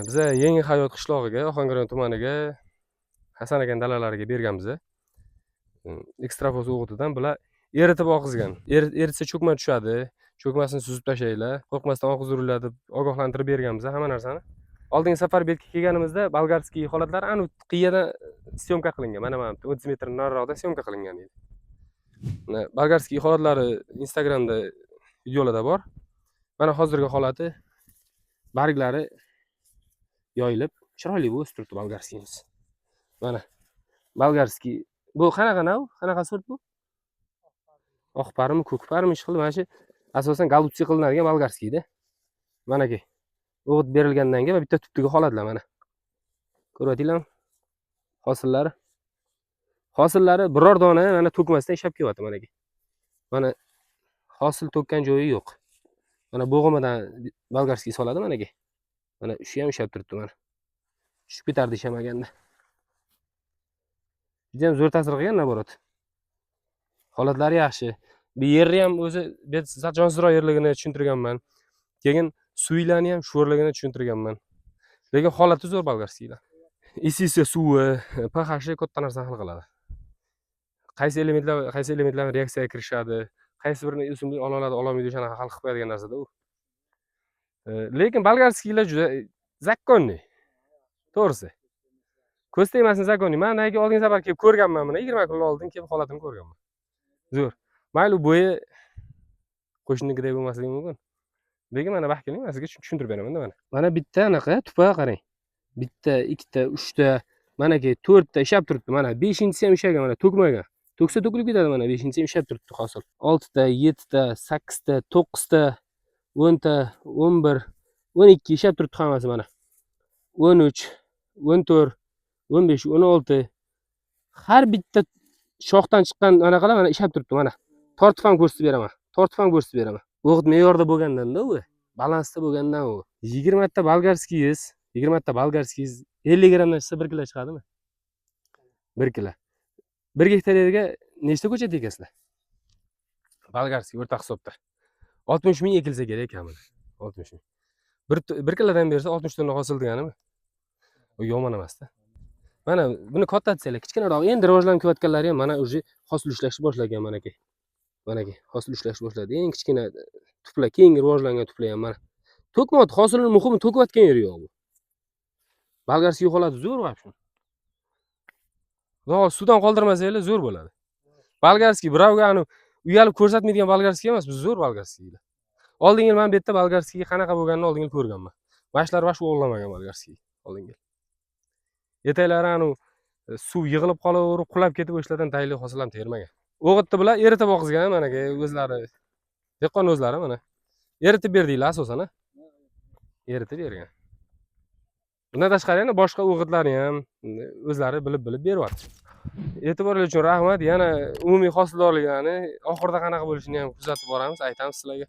Biza Yangi hayot qishlog'iga, Ohangaron tumaniga, Hasan aka dalalariga berganmiz. Ekstrafos o'g'itidan bular eritib oqizgan. Eritsa cho'kma tushadi. Cho'kmasini suzib tashlaylar. Qo'rqmasdan oqizurlar deb ogohlantirib berganmiz hamma narsani. Oldingi safar betga kelganimizda bolgarskiy holatlari anu qiyadan syomka qilingan. Mana 30 metr nariroqda syomka qilingan edi. Bolgarskiy holatlari Instagramda videolarda bor. Mana hozirgi holati barglari yoyilib, chiroyli o'sib turibdi bolgarskiyimiz. Mana bolgarskiy. Bu qanaqa nav? Qanaqa sort bu? Oq parmi, ko'k parmi ish qildi. Mana shu asosan galutsiya qilinadigan bolgarskiyda. Mana ki. O'g'it berilgandan keyin bitta tubdagi holatlar mana. Ko'ryapsizlarmi? Hosillari. Hosillari biror dona mana to'kmasdan ishab kelyapti mana ki. Mana hosil to'kkan joyi yo'q. Mana bo'g'imidan bolgarskiy soladi mana ki. Mana shu ham ishab turibdi mana. Tushib ketardi ishamaganda. Juda ham zo'r ta'sir qilgan naborot. Holatlari yaxshi. Bu yerni ham o'zi jonsizroq yerligini tushuntirganman. Keyin suvlarni ham sho'rligini tushuntirganman. Lekin holati zo'r bolgarskiylar. Isisi suvi, pH katta narsani hal qiladi. Qaysi elementlar reaksiyaga kirishadi, qaysi birini o'simlik ola oladi, ololmaydi o'shani hal qilib qo'yadigan narsada u. Lekin bolgarskiylar juda zakkonni. To'g'risi. Ko'z tegmasin zakkonni. Men nega oldingi safar kelib ko'rganman buni, 20 kun oldin kelib holatini ko'rganman. Zo'r. Mayli bo'yi qo'shninikidek bo'lmasligi mumkin. Lekin mana bak keling, men sizga tushuntirib beraman-da mana. Mana bitta anaqa tupa qarang. Bitta, ikkita, uchta, mana ki 4 ta ishab turibdi. Mana 5-inchisi ham ishagan, mana to'kmagan. To'ksa to'kilib ketadi mana 5-inchisi ham ishab turibdi hosil. 6 ta, 7 ta, 8 ta, 9 ta, 10 ta, 11, 12 ishab turibdi hammasi mana. 13, 14, 15, 16. Har bitta shoxdan chiqqan anaqalar mana ishab turibdi mana. Tortib ham ko'rsatib beraman. Tortib ham ko'rsatib beraman. O'g'it me'yorda bo'lgandan-da u. Balansda bo'lgandan u. 20 ta bolgarskiyiz, 20 ta bolgarskiyiz 50 grammdan chiqsa 1 kilo chiqadimi? 1 kilo. 1 gektar yerga nechta ko'chat ekasizlar? Bolgarskiy o'rta hisobda. 60 ming ekilsa kerak kamida. 60 ming. 1 kilodan bersa 60 tonna hosil deganimi? U yomon emas-da. Mana buni kattatsanglar, kichkinaroq endi rivojlanib kelayotganlari ham mana o'zi hosil ushlashni boshlagan mana ki. Mana ki, hosil ushlashni boshladi. Eng kichkina tuplar, keyingi rivojlangan tuplar ham mana. To'kmayapti, hosilning muhimi to'kayotgan yeri yo'q bu. Bolgarskiy holati zo'r vaqt. Xudo suvdan qoldirmasanglar zo'r bo'ladi. Bolgarskiy birovga anu uyalib ko'rsatmaydigan bolgarskiy emas, bu zo'r bolgarskiylar. Oldingi yil men bu yerda bolgarskiy qanaqa bo'lganini oldingi yil ko'rganman. Mashlar vash o'g'lamagan bolgarskiy oldingi yil. Etaklari anu suv yig'ilib qolaverib, qulab ketib o'shlardan tayinli hosil ham termagan. O'g'itni bilan eritib oqizgan mana ki o'zlari. Dehqon o'zlari mana. Eritib berdinglar asosan, eritib bergan. Bundan tashqari yana boshqa o'g'itlarni ham o'zlari bilib beryapti. E'tiboringiz uchun rahmat. Yana umumiy hosildorliklarni oxirida qanaqa bo'lishini ham kuzatib boramiz, aytamiz sizlarga.